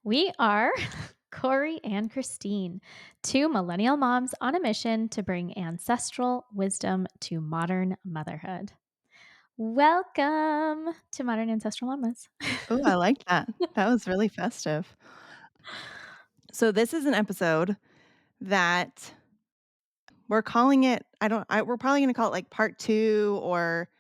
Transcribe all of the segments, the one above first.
We are Corey and Christine, two millennial moms on a mission to bring ancestral wisdom to modern motherhood. Welcome to Modern Ancestral Mamas. Oh, I like that. That was really festive. So this is an episode that we're calling it we're probably gonna call it, like, part 2 or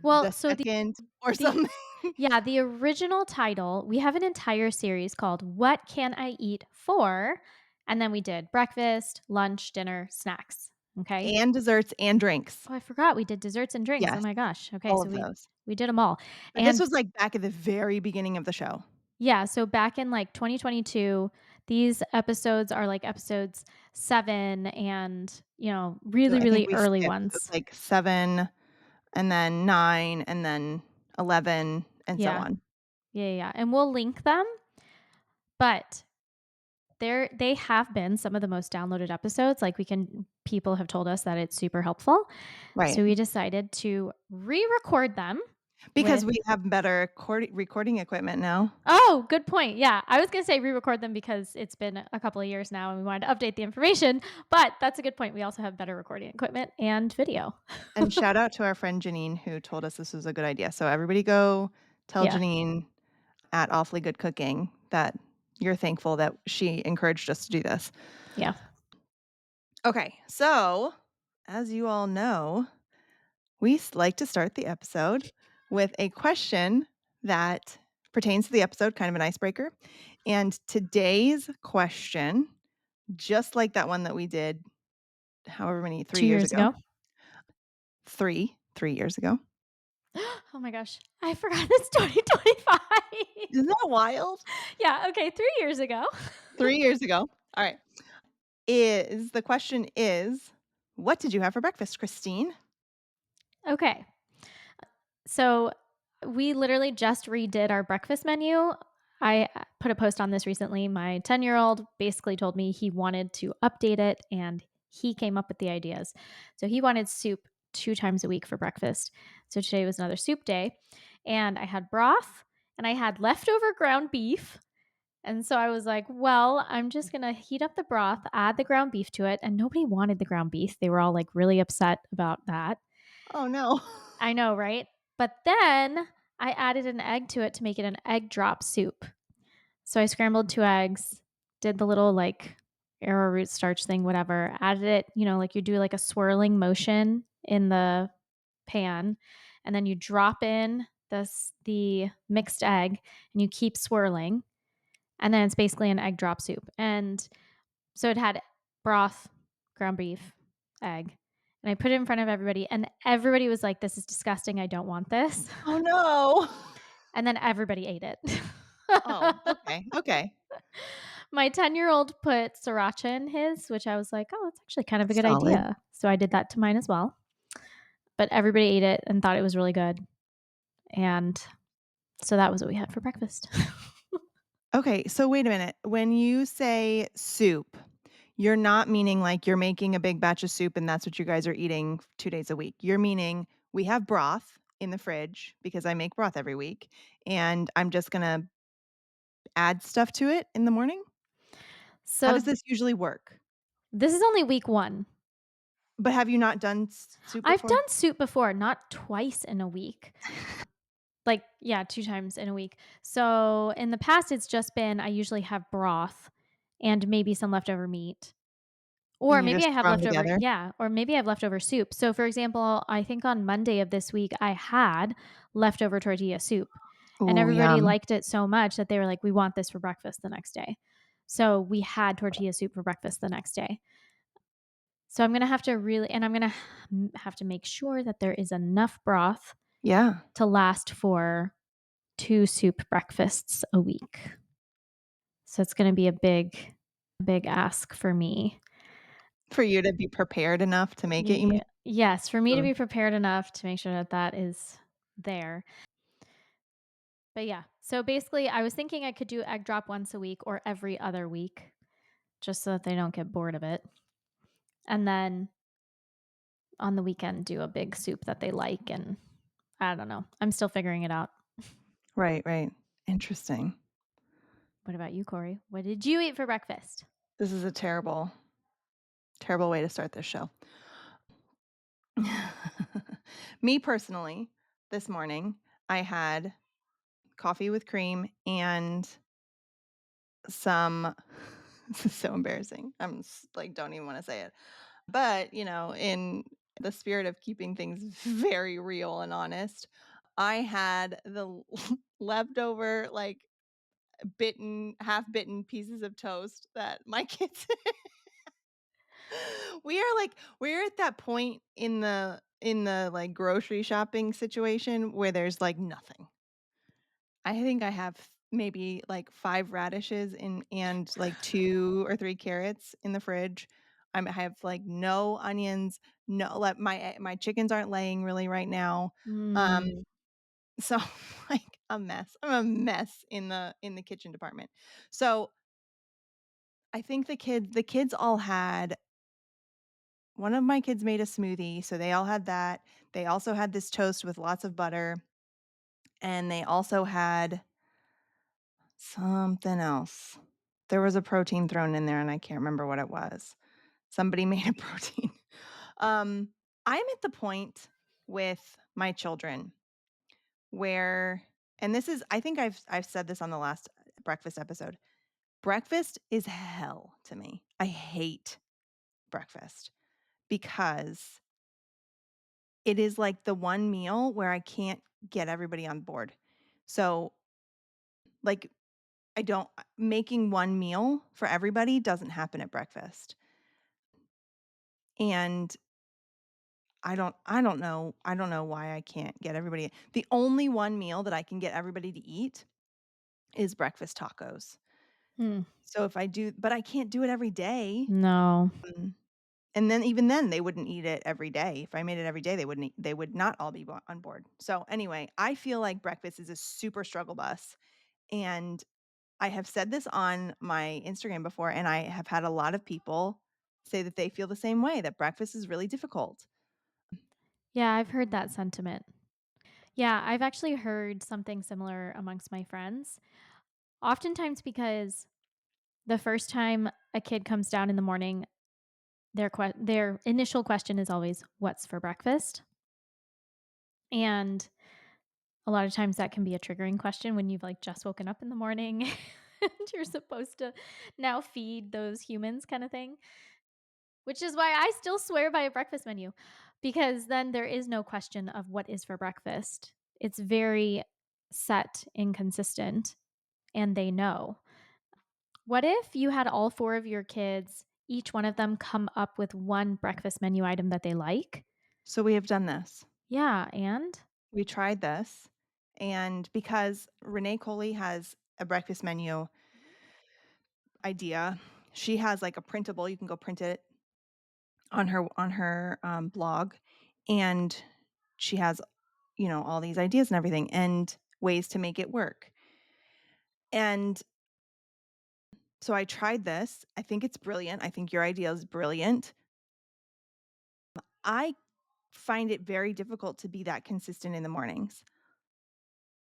Well, the second or the something. yeah, the original title, we have an entire series called What Can I Eat For? And then we did breakfast, lunch, dinner, snacks. Okay. And desserts and drinks. Oh, I forgot we did desserts and drinks. Oh Yes, my gosh. Okay, all so of those. we did them all. But this And was, like, back at the very beginning of the show. yeah, so back in like 2022, these episodes are like episodes 7 and, So really, I think really we early skipped. It was, ones. like, 7 and then 9 and then 11 and so Yeah. on. Yeah, yeah, yeah. And we'll link them, but they have been some of the most downloaded episodes. Like people have told us that it's super helpful. Right. So we decided to re-record them Because with we have better recording equipment now. Oh, good point. Yeah. I was going to say re-record them because it's been a couple of years now and we wanted to update the information, but that's a good point. We also have better recording equipment and video. And shout out to our friend Janine who told us this was a good idea. So everybody go tell Yeah. Janine at Awfully Good Cooking that you're thankful that she encouraged us to do this. Yeah. Okay, so as you all know, like to start the episode with a question that pertains to the episode, kind of an icebreaker. And today's question, just like that one that we did however many, 2 3 years years ago, ago. 3 years ago. Oh my gosh. I forgot it's 2025. Isn't that wild? Yeah. Okay. 3 years ago. 3 years ago. All right. The question is, what did you have for breakfast, Christine? Okay. So we literally just redid our breakfast menu. I put a post on this recently. My 10-year-old basically told me he wanted to update it and he came up with the ideas. So he wanted soup 2 times a week for breakfast. So today was another soup day. And I had broth and I had leftover ground beef. And so I was like, well, I'm just going to heat up the broth, add the ground beef to it. And nobody wanted the ground beef. They were all like really upset about that. Oh, no. I know, right? But then I added an egg to it to make it an egg drop soup. So I scrambled 2 eggs, did the little like arrowroot starch thing, whatever, added it, like you do like a swirling motion in the pan, and then you drop in the mixed egg and you keep swirling. And then it's basically an egg drop soup. And so it had broth, ground beef, egg, and I put it in front of everybody, and everybody was like, "This is disgusting. I don't want this." Oh, no. And then everybody ate it. Oh, okay, okay. My 10-year-old put sriracha in his, which I was like, "Oh, that's actually kind of a good Solid. idea." So I did that to mine as well. But everybody ate it and thought it was really good. And so that was what we had for breakfast. Okay, so wait a minute. When you say soup, you're not meaning like you're making a big batch of soup and that's what you guys are eating 2 days a week. You're meaning we have broth in the fridge because I make broth every week, and I'm just gonna add stuff to it in the morning? How So does this usually work? this is only week 1. But have you not done soup I've before? done soup before, not twice in a week. Like, yeah, 2 times in a week. So, in the past, it's just been I usually have broth and maybe some leftover meat, or And you maybe I just have throw 'em leftover together? yeah, or maybe I have leftover soup. So, for example, I think on Monday of this week, I had leftover tortilla soup, and Ooh, everybody yum. liked it so much that they were like, "We want this for breakfast the next day." So, we had tortilla soup for breakfast the next day. So, I'm gonna have to really and I'm gonna have to make sure that there is enough broth Yeah. to last for 2 soup breakfasts a week. So it's gonna be a big ask for me. For you to be prepared enough to make it, you mean? Yes, for me to Mm. be prepared enough to make sure that that is there. But yeah, so basically I was thinking I could do egg drop once a week or every other week just so that they don't get bored of it. And then on the weekend do a big soup that they like, and I don't know. I'm still figuring it out. Right, right. Interesting. What about you, Corey? What did you eat for breakfast? This is a terrible, terrible way to start this show. Me personally, this morning, I had coffee with cream and some this is so embarrassing. Like, don't even wanna say it. But, in the spirit of keeping things very real and honest, I had the leftover, like, half-bitten pieces of toast that my kids we're at that point in the, like, grocery shopping situation where there's, like, nothing. I think I have maybe, like, 5 radishes and, like, 2 or 3 carrots in the fridge. I have, like, no onions, no like, my chickens aren't laying really right now. Um, Mm. so, like, a mess. I'm a mess in the kitchen department. So, I think the kids all had one of my kids made a smoothie, so they all had that. They also had this toast with lots of butter, and they also had something else. There was a protein thrown in there, and I can't remember what it was. Somebody made a protein. Um, I'm at the point with my children where and this is I think I've said this on the last breakfast episode. Breakfast is hell to me. I hate breakfast because it is like the one meal where I can't get everybody on board. So, like, I don't making one meal for everybody doesn't happen at breakfast. And I don't know why I can't get everybody the only one meal that I can get everybody to eat is breakfast tacos. Hmm. So if I do but I can't do it every day. No. Mm, and then even then, they wouldn't eat it every day. If I made it every day, they would not all be on board. So anyway, I feel like breakfast is a super struggle bus, and I have said this on my Instagram before, and I have had a lot of people say that they feel the same way, that breakfast is really difficult. Yeah, I've heard that sentiment. Yeah, I've actually heard something similar amongst my friends. Oftentimes because the first time a kid comes down in the morning, their initial question is always, "What's for breakfast?" And a lot of times that can be a triggering question when you've, like, just woken up in the morning and you're supposed to now feed those humans kinda thing, which is why I still swear by a breakfast menu, because then there is no question of what is for breakfast. It's very set and consistent, and they know. What if you had all 4 of your kids, each one of them come up with one breakfast menu item that they like? So we have done this. Yeah, and? We tried this, and because Renee Coley has a breakfast menu idea, she has, like, a printable you can go print it on her blog, and she has, all these ideas and everything, and ways to make it work. And so I tried this. I think it's brilliant. I think your idea is brilliant. I find it very difficult to be that consistent in the mornings.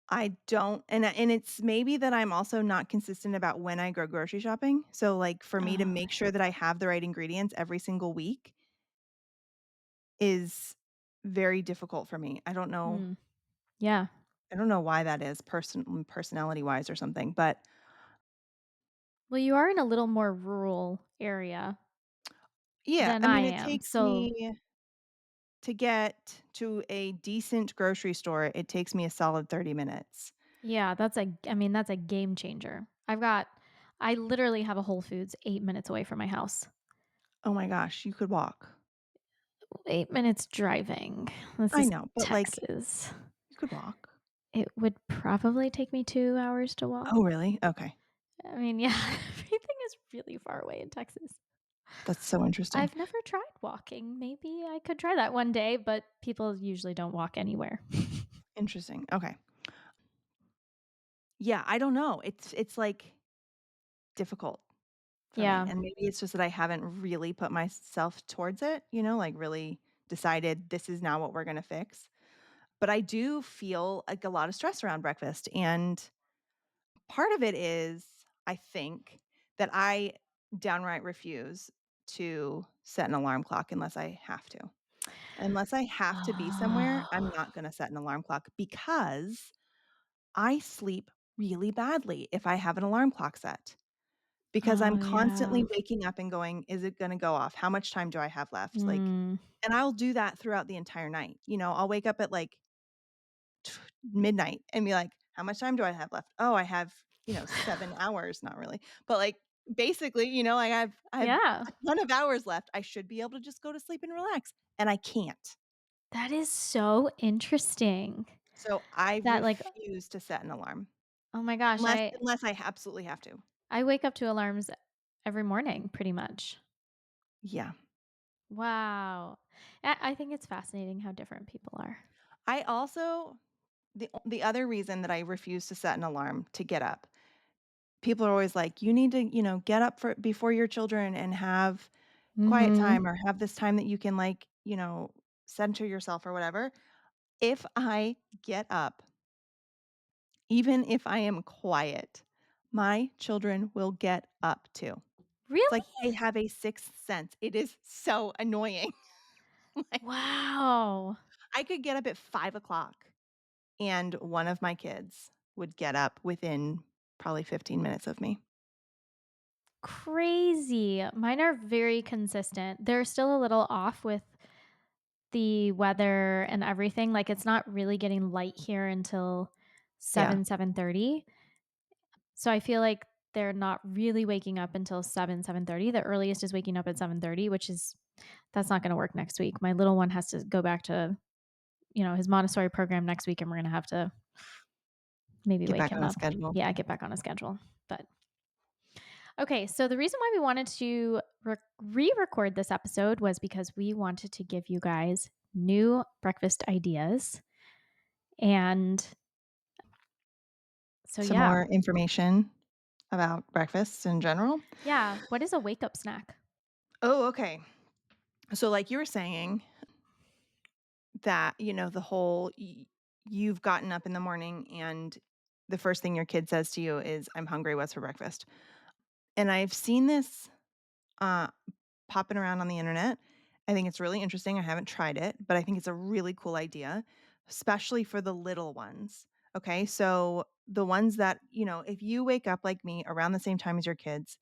I don't and it's maybe that I'm also not consistent about when I go grocery shopping. So, like, for me to Oh, make sure that I have the right ingredients every single week is very difficult for me. hmm, yeah. I don't know why that is personality-wise or something, but Well, you are in a little more rural area yeah, than I I mean, it am, takes so me to get to a decent grocery store, it takes me a solid 30 minutes. yeah, that's a game changer. I literally have a Whole Foods 8 minutes away from my house. Oh my gosh, you could walk. 8 minutes driving. This I is know, but, like, Texas. you could walk. It would probably take me 2 hours to walk. Oh, really? Okay. I mean, yeah, everything is really far away in Texas. That's so interesting. I've never tried walking. Maybe I could try that one day, but people usually don't walk anywhere. Interesting. Okay. Yeah, I don't know. It's, like, difficult for me, Yeah. and maybe it's just that I haven't really put myself towards it, like, really decided this is now what we're gonna fix. But I do feel, like, a lot of stress around breakfast, and part of it is I think, that I downright refuse to set an alarm clock unless I have to. Unless I have to be somewhere, I'm Oh. not gonna set an alarm clock because I sleep really badly if I have an alarm clock set. Because I'm Oh, constantly yeah. waking up and going, "Is it gonna go off? How much time do I have left?" Like, Mm. and I'll do that throughout the entire night. I'll wake up at, like, midnight and be like, "How much time do I have left?" "Oh, I have, 7 hours." Not really, but, like, basically, I have Yeah. a ton of hours left. I should be able to just go to sleep and relax, and I can't. That is so interesting. So, I That, like, refuse to set an alarm oh my gosh, unless I absolutely have to. I wake up to alarms every morning pretty much. Yeah. Wow. I think it's fascinating how different people are. I also the other reason that I refuse to set an alarm to get up, people are always like, "You need to, get up for before your children and have quiet Mhm. time or have this time that you can, like, center yourself or whatever." If I get up, even if I am quiet, my children will get up too. It's Really? like they have a sixth sense. It is so annoying. Like, Wow. I could get up at 5 o'clock, and one of my kids would get up within probably 15 minutes of me. Crazy. Mine are very consistent. They're still a little off with the weather and everything. Like, it's not really getting light here until Yeah, 7:30. So I feel like they're not really waking up until 7:30. The earliest is waking up at 7:30, which is that's not gonna work next week. My little one has to go back to, his Montessori program next week, and we're gonna have to maybe get wake back him on a up. schedule. Yeah, get back on a schedule. But okay, so the reason why we wanted to re-record this episode was because we wanted to give you guys new breakfast ideas. And so Some yeah. more information about breakfasts in general. Yeah, what is a wake up snack? Oh, okay. So, like you were saying, that, the whole you've gotten up in the morning and the first thing your kid says to you is, "I'm hungry. What's for breakfast?" And I've seen this uh, popping around on the internet. I think it's really interesting. I haven't tried it, but I think it's a really cool idea, especially for the little ones. Okay. So, the ones that, if you wake up like me around the same time as your kids,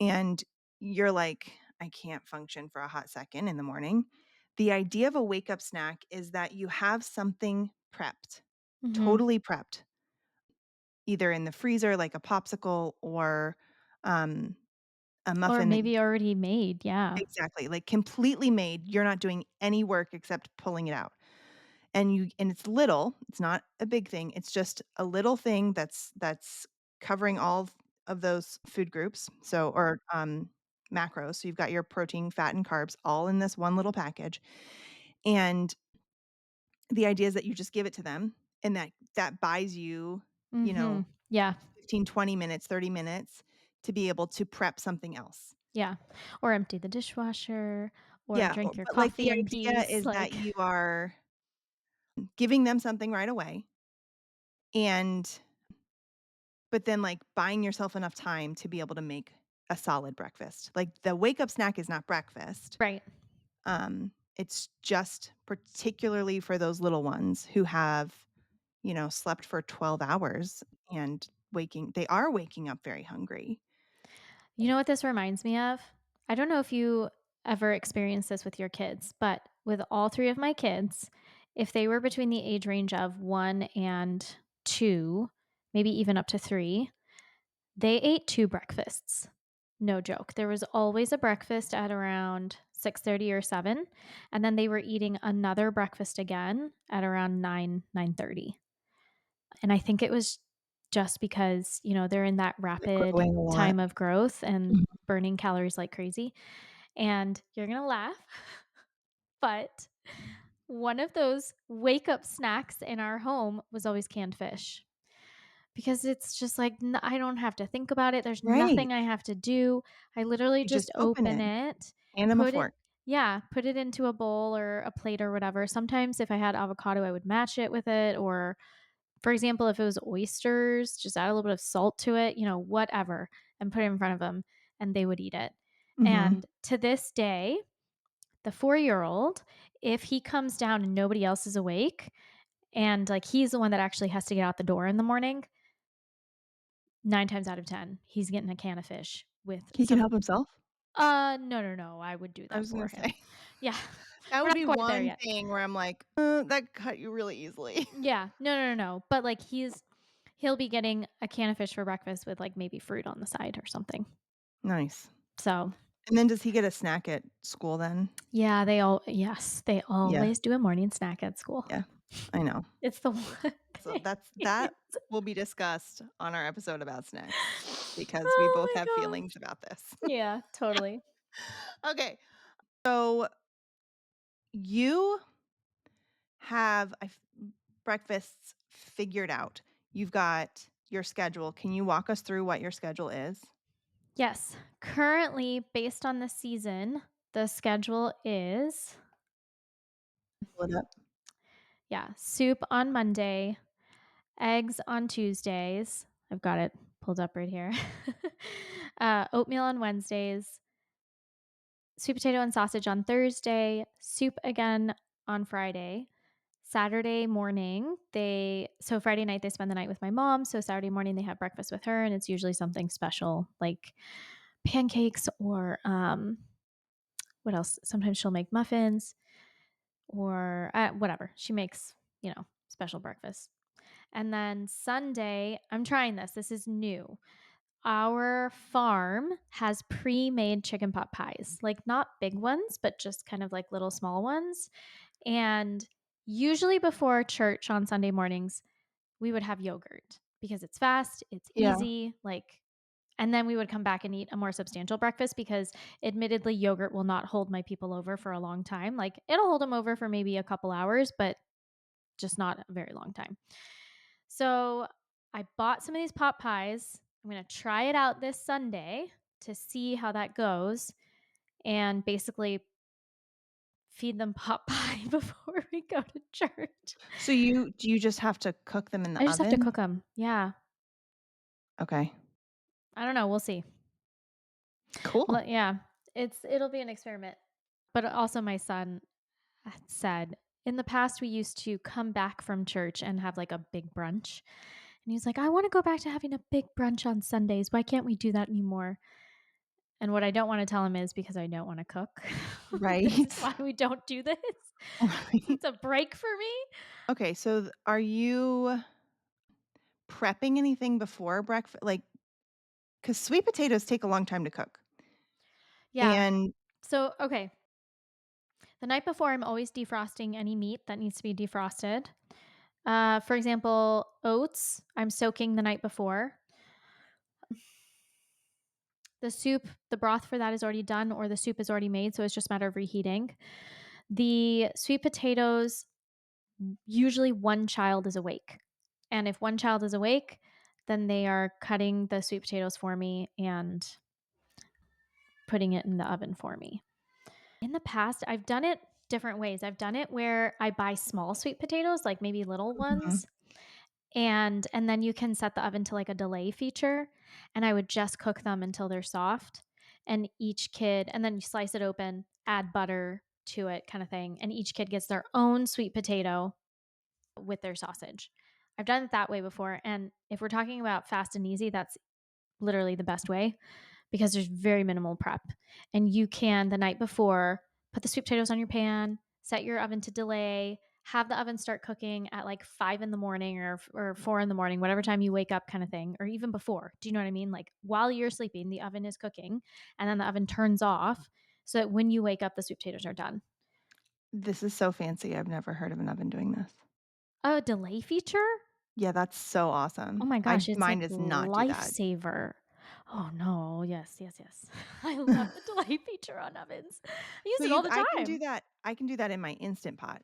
and you're like, "I can't function for a hot second in the morning." The idea of a wake up snack is that you have something prepped, Mhm. totally prepped, either in the freezer, like a popsicle or, um, a Or muffin that you maybe already made, yeah. exactly, like, completely made. You're not doing any work except pulling it out. And it's little, it's not a big thing, it's just a little thing that's covering all of those food groups, macros, so you've got your protein, fat, and carbs all in this one little package, and the idea is that you just give it to them, and that buys you, you know, Mhm. Yeah, 15, 20 minutes, 30 minutes to be able to prep something else. yeah. Or empty the dishwasher or Yeah, drink your but, like, coffee the in idea peace, is that like you are giving them something right away, and but then, like, buying yourself enough time to be able to make a solid breakfast. Like, the wake up snack is not breakfast. right. It's just particularly for those little ones who have, slept for 12 hours and they are waking up very hungry. You know what this reminds me of? I don't know if you ever experienced this with your kids, but with all 3 of my kids, if they were between the age range of 1 and 2, maybe even up to 3, they ate 2 breakfasts. No joke. There was always a breakfast at around 6:30 or 7, and then they were eating another breakfast again at around 9, 9:30. And I think it was just because, they're in that They're rapid growing a lot. time of growth and Mhm. burning calories like crazy. And you're gonna laugh, but one of those wake up snacks in our home was always canned fish. Because it's just like, I don't have to think about it, there's Right. nothing I have to do. I literally You just just open open it, it, hand them a put it fork. yeah, put it into a bowl or a plate or whatever. Sometimes if I had avocado, I would match it with it or For example, if it was oysters, just add a little bit of salt to it, whatever, and put it in front of them, and they would eat it. Mhm. And to this day, the 4-year-old, if he comes down and nobody else is awake, and like he's the one that actually has to get out the door in the morning, 9 times out of 10, he's getting a can of fish with He can some. help himself? No, no, no, I would do I that was for gonna him. say, Yeah, that we're would not be quite there one yet. thing where I'm like, that cut you really easily." Yeah, no, no, no, no, but like he'll be getting a can of fish for breakfast with like maybe fruit on the side or something. Nice. So, And then does he get a snack at school then? yeah, yes, they Yeah. always do a morning snack at school. Yeah. I know. It's the one So thing. that will be discussed on our episode about snacks because we Oh both have my feelings gosh. about this. Yeah, totally. Okay. So you have breakfasts figured out. You've got your schedule. Can you walk us through what your schedule is? Yes, currently, based on the season, the schedule is, Pull it up. yeah, soup on Monday, eggs on Tuesdays. I've got it pulled up right here. Oatmeal on Wednesdays, sweet potato and sausage on Thursday, soup again on Friday. Saturday morning, Friday night they spend the night with my mom, so Saturday morning they have breakfast with her and it's usually something special like pancakes or what else? Sometimes she'll make muffins or whatever. She makes, special breakfast. And then Sunday, I'm trying this. This is new. Our farm has pre-made chicken pot pies, like not big ones, but just kind of like little small ones. And usually before church on Sunday mornings, we would have yogurt because it's fast, it's Yeah. easy, like, and then we would come back and eat a more substantial breakfast because admittedly yogurt will not hold my people over for a long time. Like it'll hold them over for maybe a couple hours, but just not a very long time. So I bought some of these pot pies. I'm going to try it out this Sunday to see how that goes and basically feed them pot pie before we go to church. So do you just have to cook them in I the just have to oven? cook them. Yeah. Okay. I don't know. We'll see. Cool. Yeah. It'll be an experiment. But also my son had said in the past we used to come back from church and have like a big brunch. And he's like, "I want to go back to having a big brunch on Sundays. Why can't we do that anymore?" And what I don't want to tell him is because I don't want to cook. This is Right. why we don't do this. Right. It's a break for me. Okay, so are you prepping anything before breakfast? Like, because sweet potatoes take a long time to cook. Yeah. And So, okay. The night before, I'm always defrosting any meat that needs to be defrosted. For example, oats, I'm soaking the night before. The soup, the broth for that is already done, or the soup is already made. So it's just a matter of reheating. The sweet potatoes, usually one child is awake. And if one child is awake, then they are cutting the sweet potatoes for me and putting it in the oven for me. In the past, I've done it different ways. I've done it where I buy small sweet potatoes, like maybe little mhm. ones, and then you can set the oven to like a delay feature, and I would just cook them until they're soft, and each kid and then you slice it open, add butter to it kind of thing, and each kid gets their own sweet potato with their sausage. I've done it that way before, and if we're talking about fast and easy, that's literally the best way because there's very minimal prep. And you can, the night before, put the sweet potatoes on your pan, set your oven to delay, have the oven start cooking at like 5 in the morning or 4 in the morning, whatever time you wake up, kind of thing, or even before. Do you know what I mean? Like while you're sleeping, the oven is cooking and then the oven turns off so that when you wake up, the sweet potatoes are done. This is so fancy. I've never heard of an oven doing this. A delay feature? Yeah, that's so Oh awesome. my gosh, it's Mine like does not do that. lifesaver. Oh no, yes, yes, yes. I love the delay feature on ovens. I use So it all you the time. I can do that in my Instant Pot.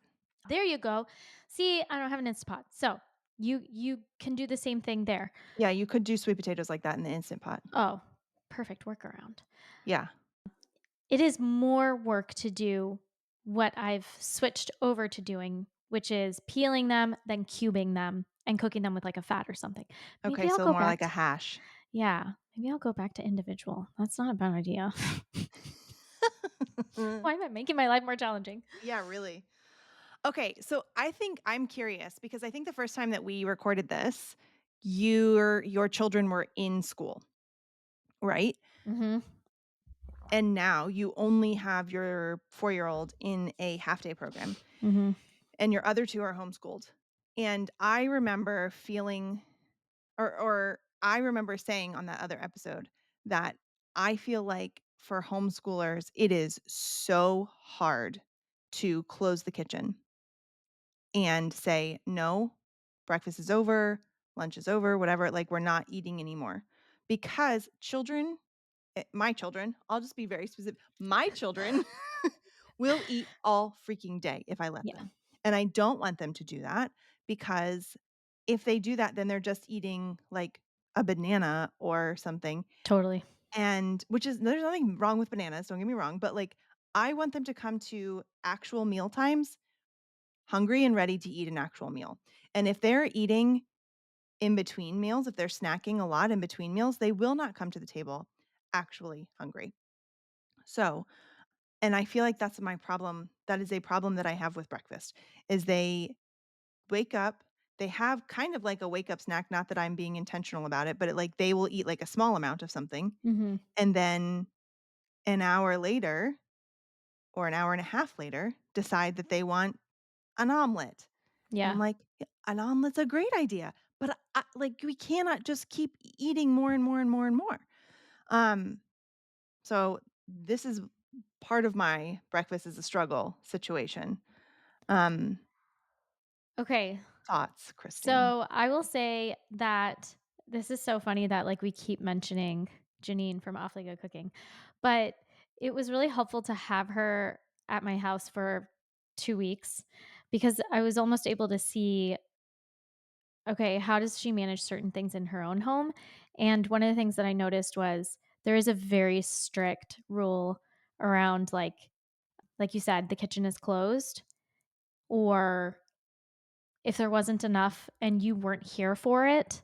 There you go. See, I don't have an Instapot. So you can do the same thing there. Yeah, you could do sweet potatoes like that in the Instant Pot. Oh, perfect workaround. Yeah. It is more work to do what I've switched over to doing, which is peeling them, then cubing them. and cooking them with like a fat or something. Okay, Maybe I'll so go more back like a to, hash. yeah, maybe I'll go back to individual. That's not a bad idea. Why am I making my life more challenging? Yeah, really. Okay, so I think I'm curious because I think the first time that we recorded this, your children were in school, right? Mhm. And now you only have your 4-year-old in a half day program Mhm. and your other 2 are homeschooled. And I remember feeling or I remember saying on that other episode that I feel like for homeschoolers, it is so hard to close the kitchen and say, "No, breakfast is over, lunch is over, whatever, like, we're not eating anymore." Because children my children, I'll just be very specific, my children will eat all freaking day if I let Yeah, them, and I don't want them to do that because if they do that, then they're just eating, like, a banana or something, totally. and which is there's nothing wrong with bananas, don't get me wrong, but, like, I want them to come to actual meal times hungry and ready to eat an actual meal. And if they're eating in between meals, if they're snacking a lot in between meals, they will not come to the table actually hungry. So, and I feel like that's my problem. That is a problem that I have with breakfast is they wake up, they have kind of like a wake up snack, not that I'm being intentional about it, but like they will eat like a small amount of something Mhm. and then an hour later or an hour and a half later decide that they want an omelet. And I'm Yeah. like, "Yeah, an omelet's a great idea, but like, we cannot just keep eating more and more and more and more." Um, so this is part of my breakfast is a struggle situation. Um, Okay. thoughts, Kristen? So I will say that this is so funny that like we keep mentioning Janine from Awfully Good Cooking, but it was really helpful to have her at my house for 2 weeks because I was almost able to see, okay, how does she manage certain things in her own home? And one of the things that I noticed was there is a very strict rule around like you said, the kitchen is closed, or if there wasn't enough and you weren't here for it,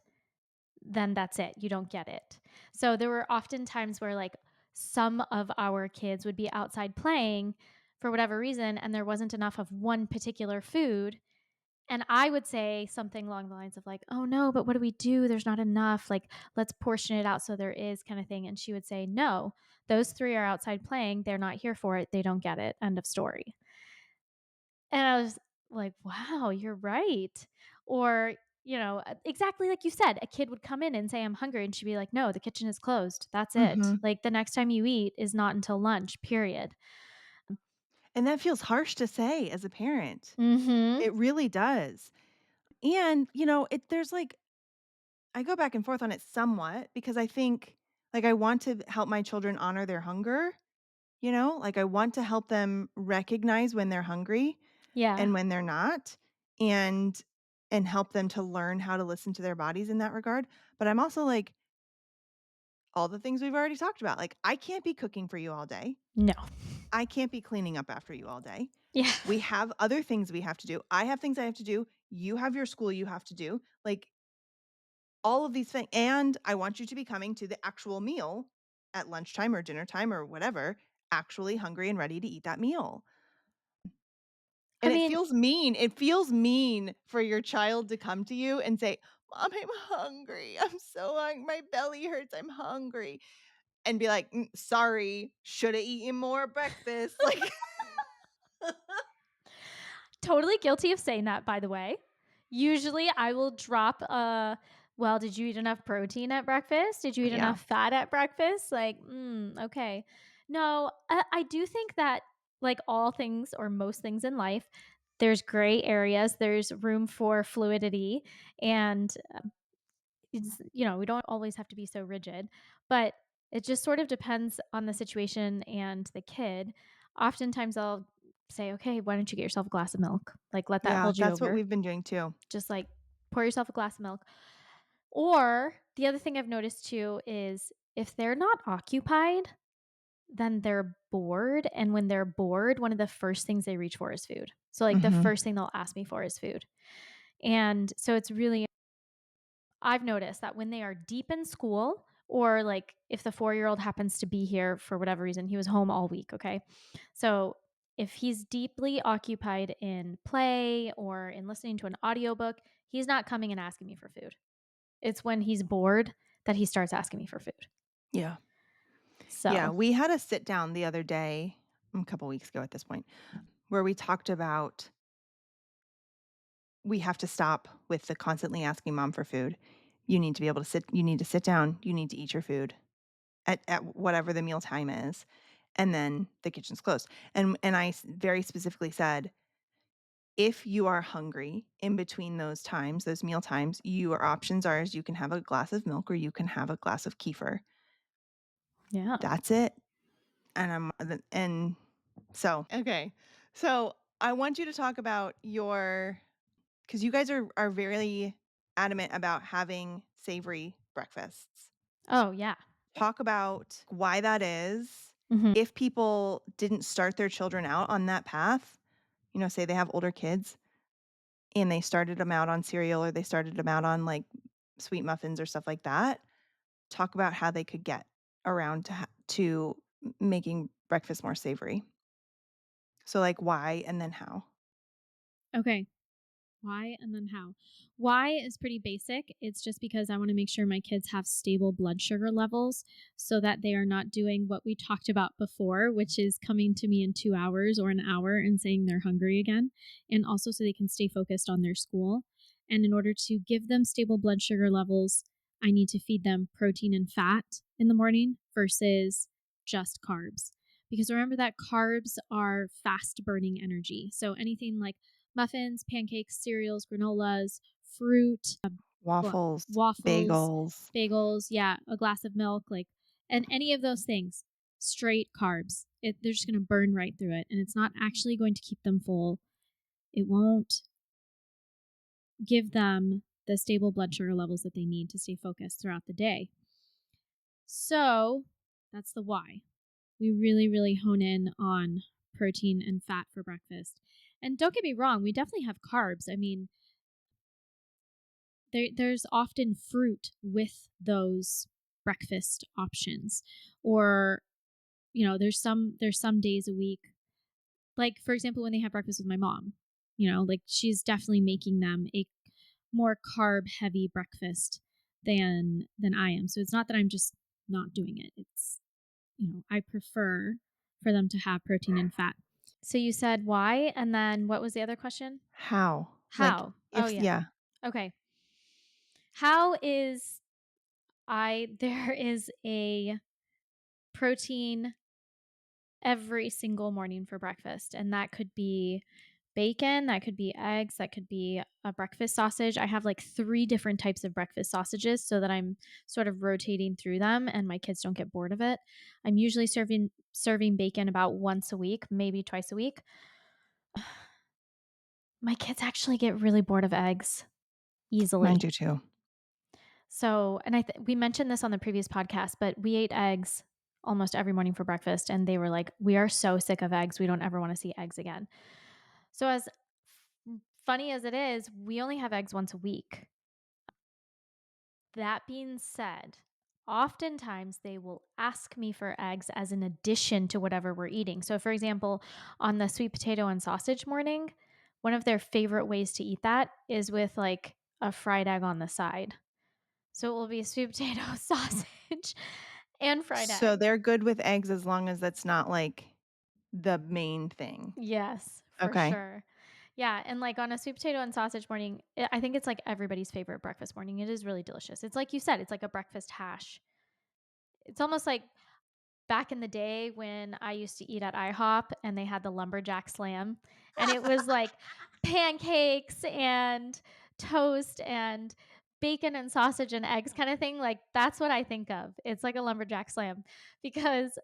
then that's it. You don't get it. So there were often times where like some of our kids would be outside playing for whatever reason and there wasn't enough of one particular food. And I would say something along the lines of like, "Oh no, but what do we do? There's not enough. Like, let's portion it out so there is," kind of thing. And she would say, "No, those 3 are outside playing. They're not here for it. They don't get it. End of story." And I was like, "Wow, you're right." Or, exactly like you said, a kid would come in and say, "I'm hungry," and she'd be like, "No, the kitchen is closed. That's it. Mhm. Like, the next time you eat is not until lunch, period." And that feels harsh to say as a parent. Mhm. It really does. And, there's like I go back and forth on it somewhat because I think like I want to help my children honor their hunger, like I want to help them recognize when they're hungry Yeah. and when they're not and help them to learn how to listen to their bodies in that regard. But I'm also like all the things we've already talked about. Like I can't be cooking for you all day. No. I can't be cleaning up after you all day. Yeah. We have other things we have to do. I have things I have to do. You have your school you have to do. Like all of these things. And I want you to be coming to the actual meal at lunchtime or dinner time or whatever, actually hungry and ready to eat that meal. I And it mean, feels mean. It feels mean for your child to come to you and say, "Mom, I'm hungry. I'm so hungry. My belly hurts. I'm hungry." And be like, sorry, should have eaten more breakfast." Like, totally guilty of saying that, by the way. Usually, I will drop well, did you eat enough protein at breakfast? Did you eat yeah. enough fat at breakfast? Like, okay. No, I do think that, like all things or most things in life, there's gray areas, there's room for fluidity, and we don't always have to be so rigid, but it just sort of depends on the situation and the kid. Oftentimes, I'll say, okay, why don't you get yourself a glass of milk? Like, let that Yeah, hold you that's what over. we've been doing too. Just like pour yourself a glass of milk. Or the other thing I've noticed too is if they're not occupied, then they're bored. And when they're bored, one of the first things they reach for is food. So, like, the Mhm. first thing they'll ask me for is food. And so it's really I've noticed that when they are deep in school, or like if the 4-year-old happens to be here for whatever reason, he was home all week, okay? So if he's deeply occupied in play or in listening to an audiobook, he's not coming and asking me for food. It's when he's bored that he starts asking me for food. Yeah. Yeah, So, we had a sit down the other day, a couple weeks ago at this point, where we talked about we have to stop with the constantly asking mom for food. You need to sit down, you need to eat your food at whatever the meal time is, and then the kitchen's closed. And very specifically said, if you are hungry in between those times, those meal times, your options are is you can have a glass of milk or you can have a glass of kefir. yeah. That's it. And so okay. So I want you to talk about your because you guys are very adamant about having savory breakfasts. Oh, yeah. Talk about why that is. Mhm. If people didn't start their children out on that path, say they have older kids and they started them out on cereal or they started them out on like sweet muffins or stuff like that, talk about how they could get around to making breakfast more savory. So like why and then how. Okay. Why and then how? Why is pretty basic. It's just because I want to make sure my kids have stable blood sugar levels so that they are not doing what we talked about before, which is coming to me in 2 hours or an hour and saying they're hungry again. And also so they can stay focused on their school. And in order to give them stable blood sugar levels, I need to feed them protein and fat in the morning versus just carbs. Because remember that carbs are fast burning energy. So anything like muffins, pancakes, cereals, granolas, fruit, what Waffles, waffles, bagels. bagels, yeah, a glass of milk, like, and any of those things, straight carbs. They're just going to burn right through it, and it's not actually going to keep them full. It won't give them the stable blood sugar levels that they need to stay focused throughout the day. So that's the why. We really, really hone in on protein and fat for breakfast. And don't get me wrong, we definitely have carbs. I mean, there's often fruit with those breakfast options, or there's some days a week, like for example when they have breakfast with my mom, like she's definitely making them a more carb heavy breakfast than I am. So it's not that I'm just not doing it. It's, I prefer for them to have protein and fat. So you said why, and then what was the other question? How? Like How? Oh if yeah. yeah. Okay. How is I there is a protein every single morning for breakfast, and that could be bacon, that could be eggs, that could be a breakfast sausage. I have like 3 different types of breakfast sausages so that I'm sort of rotating through them and my kids don't get bored of it. I'm usually serving bacon about once a week, maybe twice a week. My kids actually get really bored of eggs Mine easily. do too. So, and we mentioned this on the previous podcast, but we ate eggs almost every morning for breakfast, and they were like, "We are so sick of eggs. We don't ever want to see eggs again." So, as funny as it is, we only have eggs once a week. That being said, oftentimes they will ask me for eggs as an addition to whatever we're eating. So, for example, on the sweet potato and sausage morning, one of their favorite ways to eat that is with like a fried egg on the side. So it will be sweet potato, sausage, and fried So egg. they're good with eggs as long as that's not like the main thing. Yes, for Okay. sure. Yeah, and like on a sweet potato and sausage morning, I think it's like everybody's favorite breakfast morning. It is really delicious. It's like you said, it's like a breakfast hash. It's almost like back in the day when I used to eat at IHOP and they had the lumberjack slam, and it was like pancakes and toast and bacon and sausage and eggs kind of thing. Like that's what I think of. It's like a lumberjack slam because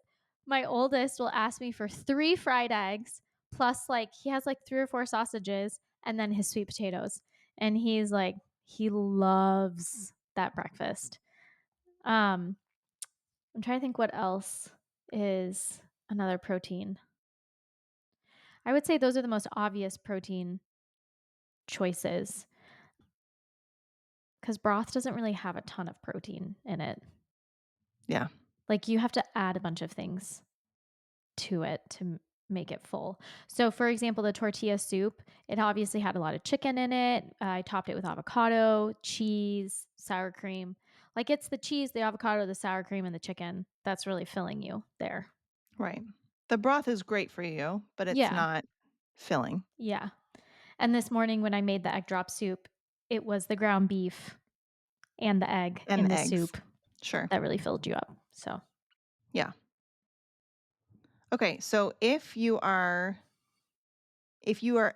my oldest will ask me for 3 fried eggs plus like he has like 3 or 4 sausages and then his sweet potatoes. And he's like he loves that breakfast. Um I'm trying to think what else is another protein. I would say those are the most obvious protein choices. because broth doesn't really have a ton of protein in it. Yeah, Like, you have to add a bunch of things to it to make it full. So, for example, the tortilla soup, it obviously had a lot of chicken in it. I topped it with avocado, cheese, sour cream. Like, it's the cheese, the avocado, the sour cream, and the chicken that's really filling you there. right. The broth is great for you, but it's Yeah. not filling. Yeah. And this morning when I made the egg drop soup, it was the ground beef and the egg And in the the eggs. soup Sure. that really filled you up. So, Yeah. Okay, so if you are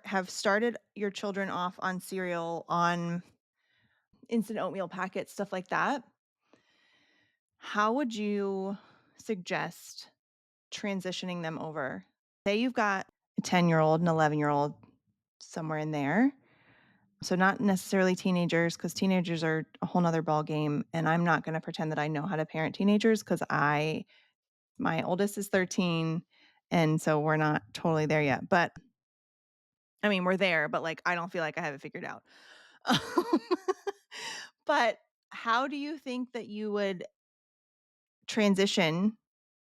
have started your children off on cereal, on instant oatmeal packets, stuff like that, how would you suggest transitioning them over? Say you've got a 10-year-old, an 11-year-old, somewhere in there. So not necessarily teenagers, because teenagers are a whole nother ball game, and I'm not gonna pretend that I know how to parent teenagers because my oldest is 13, and so we're not totally there yet. But I mean, we're there, but, like, I don't feel like I have it figured out. Um, but how do you think that you would transition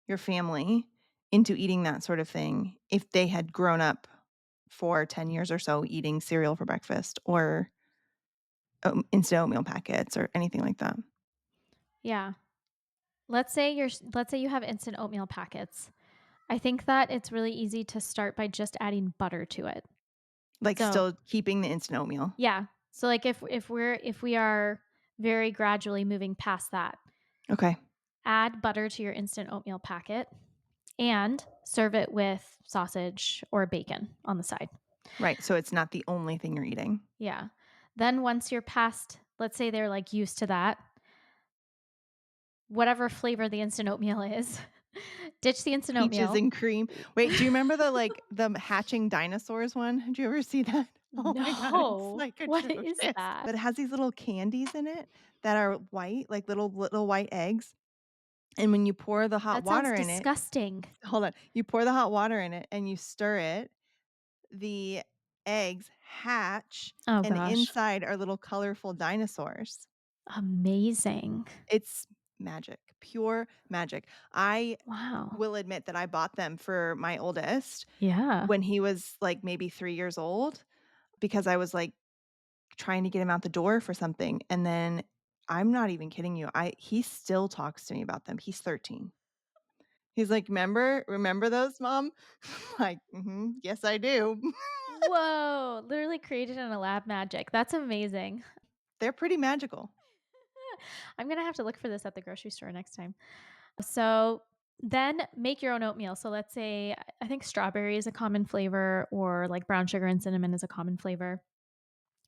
your family into eating that sort of thing if they had grown up for 10 years or so eating cereal for breakfast or instant oatmeal packets or anything like that? yeah. Let's say you have instant oatmeal packets. I think that it's really easy to start by just adding butter to it. Like, So, still keeping the instant oatmeal. yeah. So like if we are very gradually moving past that, Okay. add butter to your instant oatmeal packet and serve it with sausage or bacon on the side. Right, so it's not the only thing you're eating. Yeah. Then once you're past, let's say they're like used to that, whatever flavor the instant oatmeal is, ditch the instant Peaches oatmeal. and cream. Wait, do you remember the hatching dinosaurs one? Did you ever see that? Oh my god, it's No. like What is atrocious. that? But it has these little candies in it that are white, like little white eggs, and when you pour the hot That sounds water in it, disgusting. hold on, you pour the hot water in it and you stir it, the eggs hatch, Oh and gosh. inside are little colorful dinosaurs. Amazing. It's magic, pure magic. I Wow. will admit that I bought them for my oldest Yeah. when he was, like, maybe 3 years old because I was, like, trying to get him out the door for something, and then I'm not even kidding you, I he still talks to me about them. He's 13. He's like, "Remember those, mom?" Like, "Mhm, yes, I do." Whoa. Literally created in a lab magic. That's amazing. They're pretty magical. I'm gonna have to look for this at the grocery store next time. So then make your own oatmeal. So let's say I think strawberry is a common flavor, or like brown sugar and cinnamon is a common flavor.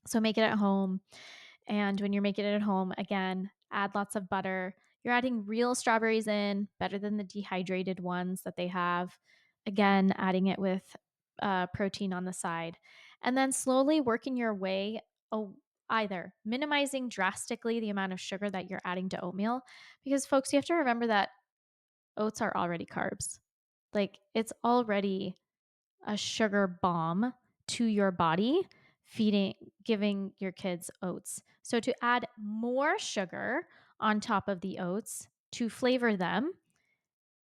So make it at home. And when you're making it at home, again, add lots of butter. You're adding real strawberries in, better than the dehydrated ones that they have. Again, adding it with protein on the side. And then slowly working your way, either minimizing drastically the amount of sugar that you're adding to oatmeal. Because, folks, you have to remember that oats are already carbs. Like, it's already a sugar bomb to your body, feeding giving your kids oats. So to add more sugar on top of the oats to flavor them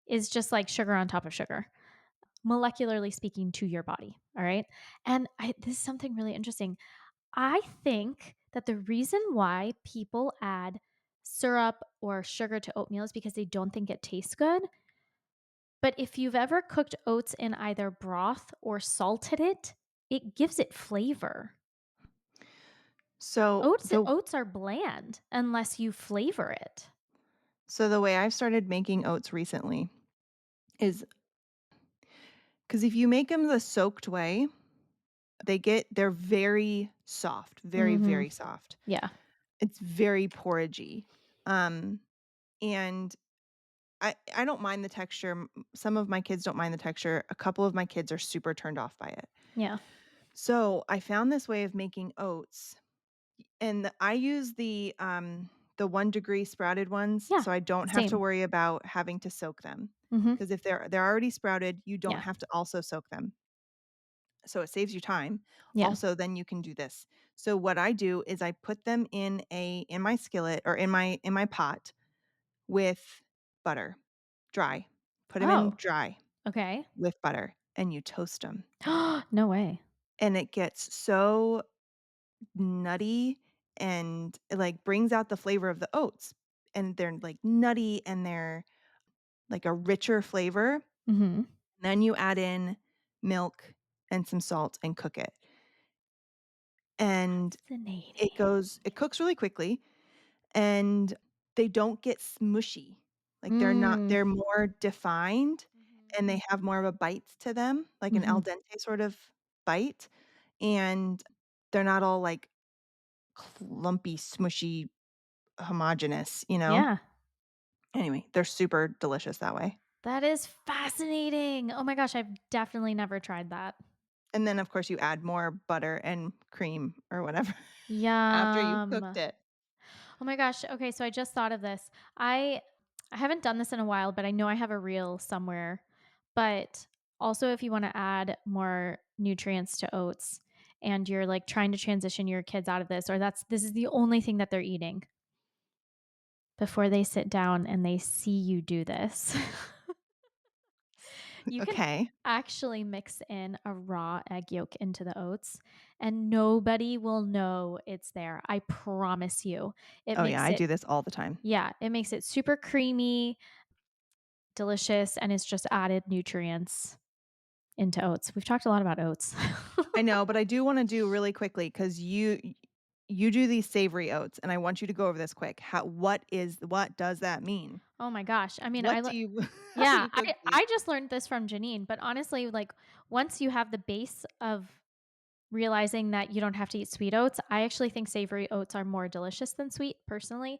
is just like sugar on top of sugar, molecularly speaking, to your body. All right. And this is something really interesting. I think that the reason why people add syrup or sugar to oatmeal is because they don't think it tastes good. But if you've ever cooked oats in either broth or salted it gives it flavor. So Oats are bland unless you flavor it. the way I've started making oats recently is because if you make them the soaked way, they're very soft, very, Mhm. very soft. Yeah. It's very porridgey. Um, and I don't mind the texture. Some of my kids don't mind the texture. A couple of my kids are super turned off by it. Yeah. So I found this way of making oats, and I use the 1-degree sprouted ones, Yeah. so I don't have to Same. worry about having to soak them. Mhm. Because if they're already sprouted, you don't Yeah. have to also soak them. So it saves you time. Yeah. Also, then you can do this. So what I do is I put them in my skillet or in my pot with butter, dry. Put them in Oh, dry okay. with butter, and you toast them, No way. and it gets so nutty and it, like, brings out the flavor of the oats, and they're, like, nutty and they're, like, a richer flavor. Mhm. Then you add in milk and some salt and cook it, and Fascinating. it cooks really quickly, and they don't get smushy. Like, Mm. they're more defined, Mhm. and they have more of a bite to them, like an al Mhm. dente sort of bite, and they're not all, like, clumpy, smushy, homogenous, you know? Yeah. Anyway, they're super delicious that way. That is fascinating. Oh my gosh, I've definitely never tried that. And then, of course, you add more butter and cream or whatever after you've cooked Yum. it. Oh my gosh. Okay, so I just thought of this. I haven't done this in a while, but I know I have a reel somewhere. But also if you want to add more nutrients to oats and you're like trying to transition your kids out of this or this is the only thing that they're eating before they sit down and they see you do this. You can Okay. actually mix in a raw egg yolk into the oats and nobody will know it's there. I promise you. It Oh, yeah, makes I it do this all the time. Yeah, it makes it super creamy, delicious, and it's just added nutrients into oats. We've talked a lot about oats. I know, but I do wanna do really quickly because you do these savory oats, and I want you to go over this quick. What does that mean? Oh my gosh. I mean, What do you how do yeah, you cook these? I just learned this from Janine, but honestly, like once you have the base of realizing that you don't have to eat sweet oats, I actually think savory oats are more delicious than sweet personally,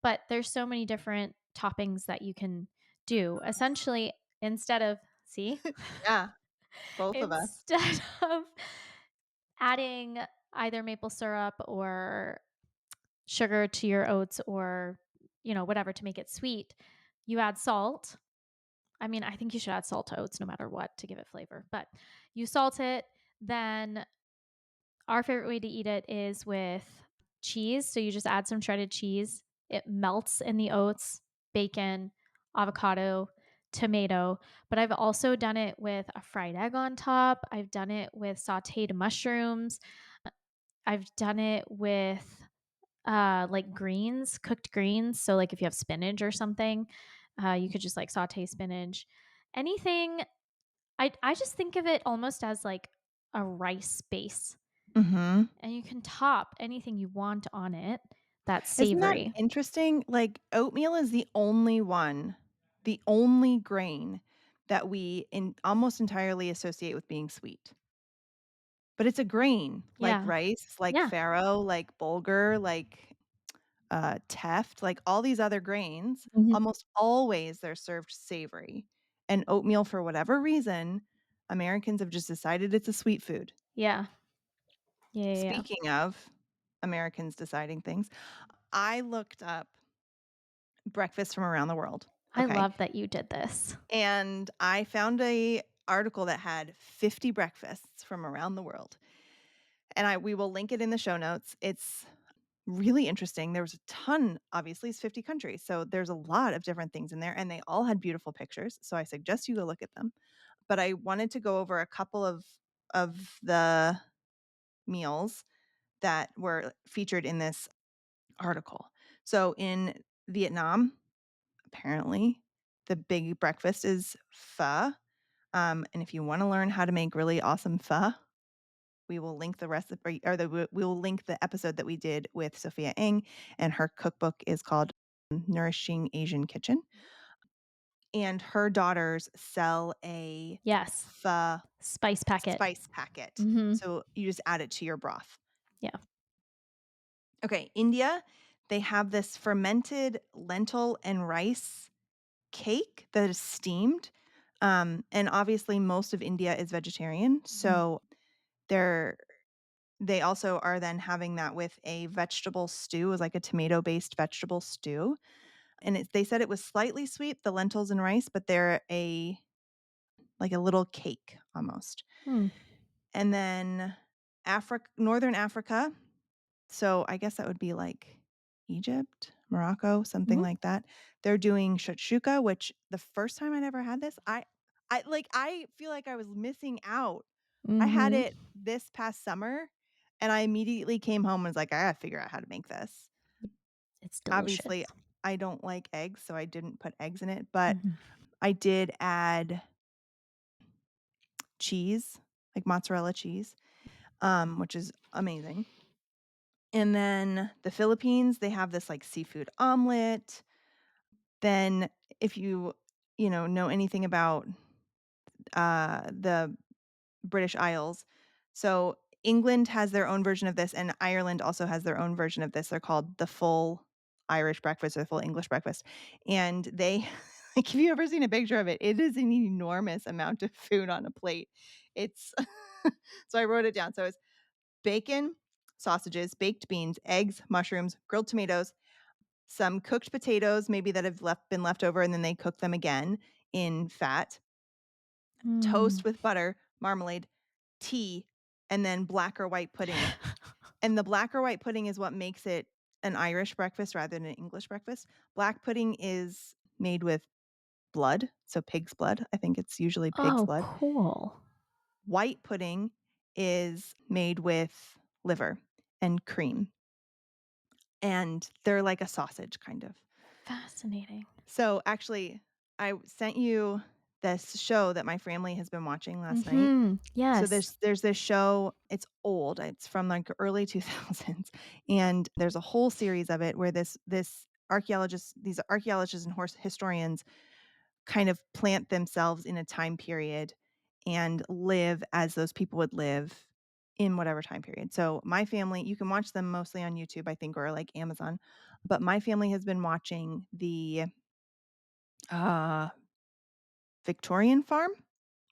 but there's so many different toppings that you can do. Essentially, instead of see, Yeah, both of us. instead of adding either maple syrup or sugar to your oats or, whatever to make it sweet, you add salt. I mean, I think you should add salt to oats no matter what to give it flavor, but you salt it. Then our favorite way to eat it is with cheese. So you just add some shredded cheese, it melts in the oats, bacon, avocado, tomato. But I've also done it with a fried egg on top. I've done it with sauteed mushrooms. I've done it with like greens, cooked greens. So like if you have spinach or something, you could just like saute spinach. Anything. I just think of it almost as like a rice base, Mhm. and you can top anything you want on it that's Isn't that savory. interesting? Like, oatmeal is the only grain that we almost entirely associate with being sweet. But it's a grain, like Yeah. rice, like Yeah. farro, like bulgur, like, teff, like all these other grains, Mhm. almost always they're served savory. And oatmeal, for whatever reason, Americans have just decided it's a sweet food. Yeah. Yeah, yeah, yeah. Speaking of Americans deciding things, I looked up breakfast from around the world, I okay? love that you did this. And I found a article that had 50 breakfasts from around the world. And we will link it in the show notes. It's really interesting. There was a ton, obviously, it's 50 countries. So there's a lot of different things in there and they all had beautiful pictures. So I suggest you go look at them. But I wanted to go over a couple of the meals that were featured in this article. So in Vietnam, apparently, the big breakfast is pho. And if you want to learn how to make really awesome pho, we will link the recipe or we will link the episode that we did with Sophia Eng, and her cookbook is called Nourishing Asian Kitchen. And her daughters sell a Yes. pho Spice packet. spice packet. Mhm. So you just add it to your broth. Yeah. Okay, India, they have this fermented lentil and rice cake that is steamed. And obviously most of India is vegetarian. Mhm. So they're they also are then having that with a vegetable stew, is like a tomato-based vegetable stew. And they said it was slightly sweet, the lentils and rice, but they're like a little cake almost. Hmm. And then Northern Africa. so I guess that would be like Egypt, Morocco, something Mhm. like that. They're doing shakshuka, which the first time I ever had this, I feel like I was missing out. I had Mhm. it this past summer, and I immediately came home and was like, "I gotta figure out how to make this." It's Obviously, delicious. I don't like eggs, so I didn't put eggs in it, but Mhm. I did add cheese, like mozzarella cheese, which is amazing. And then the Philippines, they have this, like, seafood omelet. Then if you know anything about, the British Isles, so England has their own version of this, and Ireland also has their own version of this. They're called the full Irish breakfast or full English breakfast, and they like, if you ever seen a picture of it, it is an enormous amount of food on a plate. It's so I wrote it down. So it's bacon, sausages, baked beans, eggs, mushrooms, grilled tomatoes, some cooked potatoes, maybe that have been left over, and then they cook them again in fat, Mm. toast with butter, marmalade, tea, and then black or white pudding. And the black or white pudding is what makes it an Irish breakfast rather than an English breakfast. Black pudding is made with blood, so pig's blood. I think it's usually pig's Oh, blood. cool. White pudding is made with liver and cream, and they're like a sausage kind of. Fascinating. So, actually, I sent you this show that my family has been watching last night. Mhm. So Yes. there's this show, it's old, it's from, like, early 2000s, and there's a whole series of it where these archaeologists and horse historians kind of plant themselves in a time period and live as those people would live in whatever time period. So my family, you can watch them mostly on YouTube, I think, or like Amazon, but my family has been watching the, uh, Victorian farm?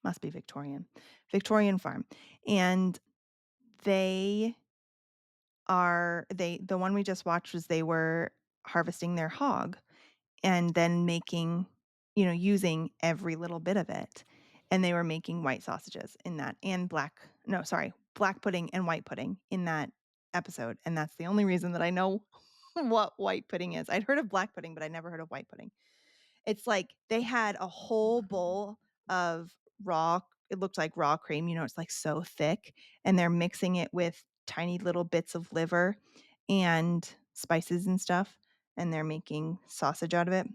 Must be Victorian. Victorian farm, and they the one we just watched was they were harvesting their hog and then using every little bit of it, and they were making white sausages in that and black pudding and white pudding in that episode, and that's the only reason that I know what white pudding is. I'd heard of black pudding, but I never heard of white pudding. It's like they had a whole bowl of raw it looked like raw cream, it's, like, so thick, and they're mixing it with tiny little bits of liver and spices and stuff, and they're making sausage out of it.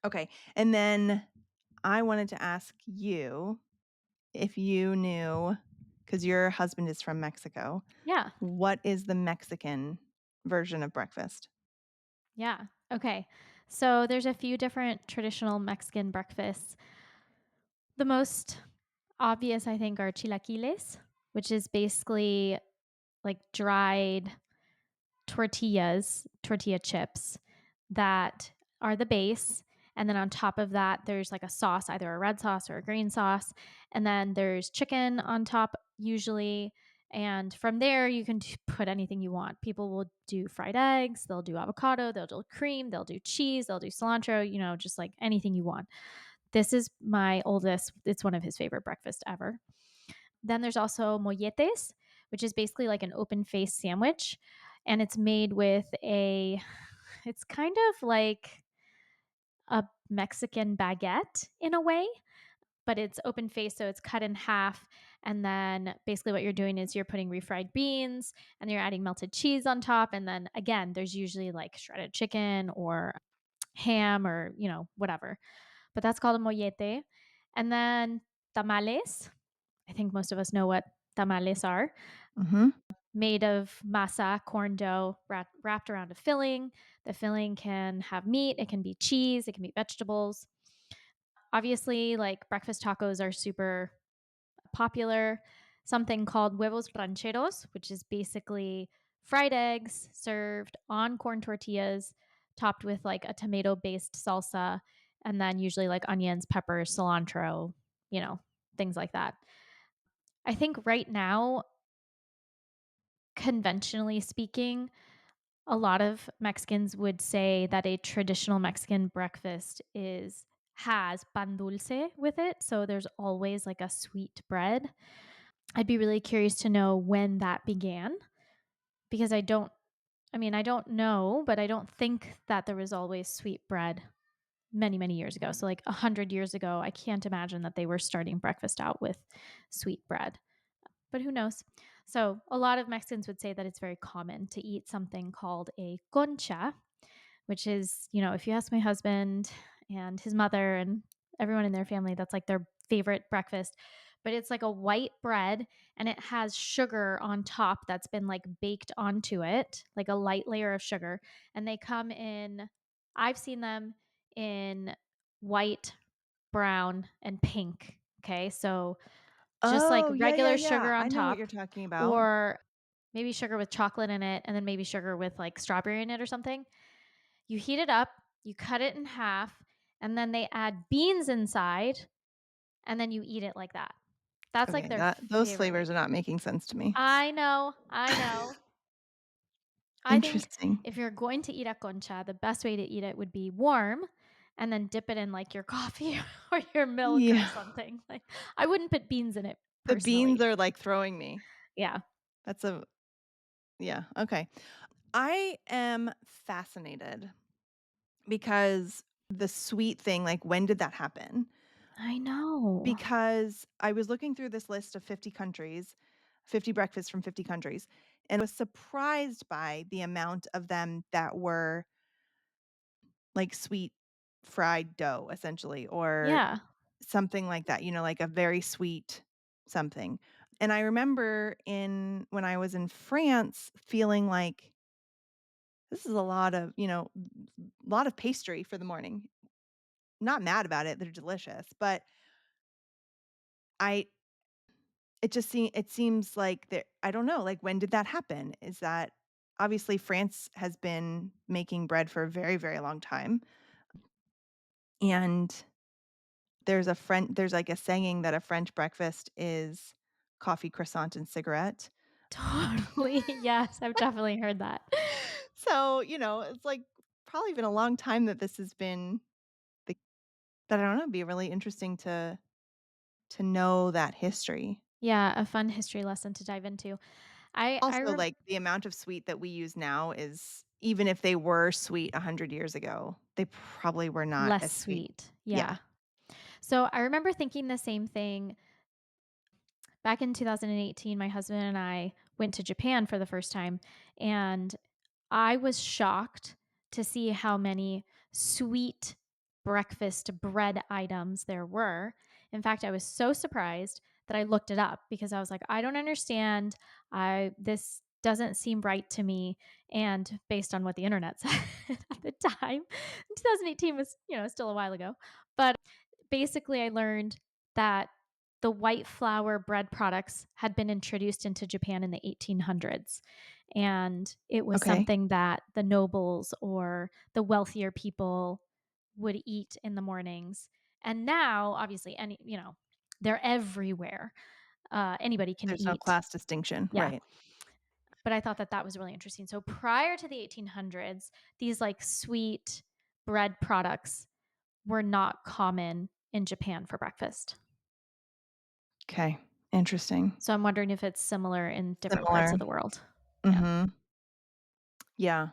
Okay, and then I wanted to ask you if you knew, because your husband is from Mexico, Yeah. what is the Mexican version of breakfast? Yeah. Okay. So there's a few different traditional Mexican breakfasts. The most obvious, I think, are chilaquiles, which is basically like dried tortilla chips that are the base. And then on top of that, there's like a sauce, either a red sauce or a green sauce. And then there's chicken on top, usually. And from there, you can put anything you want. People will do fried eggs, they'll do avocado, they'll do cream, they'll do cheese, they'll do cilantro, just like anything you want. This is my oldest, it's one of his favorite breakfasts ever. Then there's also molletes, which is basically like an open face sandwich. And it's made with it's kind of like a Mexican baguette in a way, but it's open face. So it's cut in half. And then basically what you're doing is you're putting refried beans and you're adding melted cheese on top. And then again, there's usually like shredded chicken or ham or, whatever. But that's called a mollete. And then tamales. I think most of us know what tamales are, Mhm. made of masa, corn dough, wrapped around a filling. The filling can have meat, it can be cheese, it can be vegetables. Obviously, like breakfast tacos are super popular. Something called huevos rancheros, which is basically fried eggs served on corn tortillas, topped with like a tomato based salsa, and then usually like onions, peppers, cilantro, you know, things like that. I think right now, conventionally speaking, a lot of Mexicans would say that a traditional Mexican breakfast is has pan dulce with it, so there's always like a sweet bread. I'd be really curious to know when that began because I don't know, but I don't think that there was always sweet bread many, many years ago. So, like 100 years ago, I can't imagine that they were starting breakfast out with sweet bread, but who knows? So, a lot of Mexicans would say that it's very common to eat something called a concha, which is, if you ask my husband and his mother and everyone in their family, that's like their favorite breakfast. But it's like a white bread and it has sugar on top that's been like baked onto it, like a light layer of sugar. And they come in, I've seen them in white, brown, and pink. Okay. So just like Oh, yeah, yeah, regular sugar yeah. on I know what you're top, talking about. or maybe sugar with chocolate in it, and then maybe sugar with like strawberry in it or something. You heat it up, you cut it in half, and then they add beans inside, and then you eat it like that. That's like Okay, their that those favorite way flavors to are eat not it. making sense to me. I know, I know. I think Interesting. if you're going to eat a concha, the best way to eat it would be warm and then dip it in like your coffee or your milk or Yeah. something. Like I wouldn't put beans in it The beans personally. are, like, throwing me. Yeah. That's a yeah, okay. I am fascinated because the sweet thing, like, when did that happen? I know. Because I was looking through this list of 50 countries, 50 breakfasts from 50 countries, and was surprised by the amount of them that were, like, sweet fried dough, essentially, or Yeah. something like that, like a very sweet something. And I remember when I was in France feeling like this is a lot of, a lot of pastry for the morning. Not mad about it, they're delicious, but I it seems like there I don't know, like when did that happen? Is that obviously France has been making bread for a very, very long time. And there's like a saying that a French breakfast is coffee, croissant, and cigarette. Totally. Yes, I've definitely heard that. So, it's like probably been a long time that this has been the that I don't know, it'd be really interesting to know that history. Yeah, a fun history lesson to dive into. I Also, like, the amount of sweet that we use now is even if they were sweet 100 years ago, they probably were not Less as sweet. sweet. Yeah. Yeah. So I remember thinking the same thing back in 2018. My husband and I went to Japan for the first time, and I was shocked to see how many sweet breakfast bread items there were. In fact, I was so surprised that I looked it up because I was like, I don't understand. I This doesn't seem right to me. And based on what the internet said at the time, 2018 was, still a while ago. But basically I learned that the white flour bread products had been introduced into Japan in the 1800s. And it was Okay. something that the nobles or the wealthier people would eat in the mornings. And now, obviously, they're everywhere. Anybody can There's no eat. class distinction, Yeah. right. But I thought that that was really interesting. So prior to the 1800s, these like sweet bread products were not common in Japan for breakfast. Okay. Interesting. So I'm wondering if it's similar in different parts Similar. of the world. Yeah. Mhm. Yeah.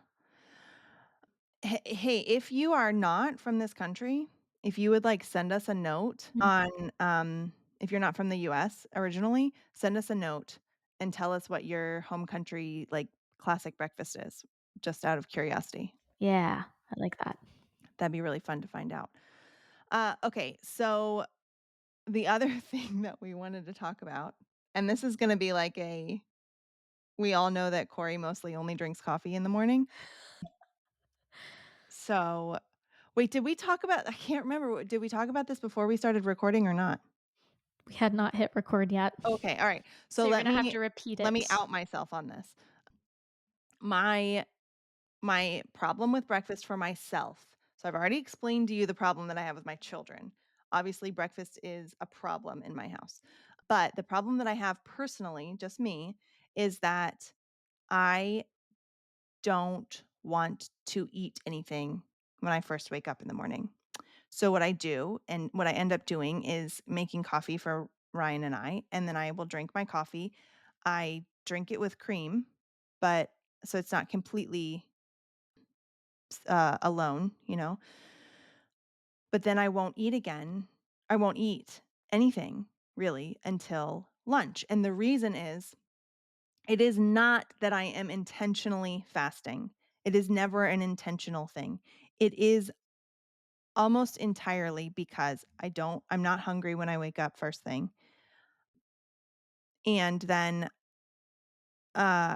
Hey, if you are not from this country, if you would, like, send us a note Mm. on, if you're not from the US originally, send us a note and tell us what your home country, like, classic breakfast is, just out of curiosity. Yeah, I like that. That'd be really fun to find out. Okay, so the other thing that we wanted to talk about, and this is gonna be like we all know that Corey mostly only drinks coffee in the morning. So, wait, did we talk about I can't remember, did we talk about this before we started recording or not? We had not hit record yet. Okay, alright. So So you're gonna have to repeat let me it. out myself on this. My my problem with breakfast for myself. So I've already explained to you the problem that I have with my children. Obviously, breakfast is a problem in my house. But the problem that I have personally, just me, is that I don't want to eat anything when I first wake up in the morning. So what I do and what I end up doing is making coffee for Ryan and I, and then I will drink my coffee. I drink it with cream, but so it's not completely alone, but then I won't eat again. I won't eat anything really until lunch. And the reason is it is not that I am intentionally fasting. It is never an intentional thing. It is almost entirely because I'm not hungry when I wake up first thing. And then uh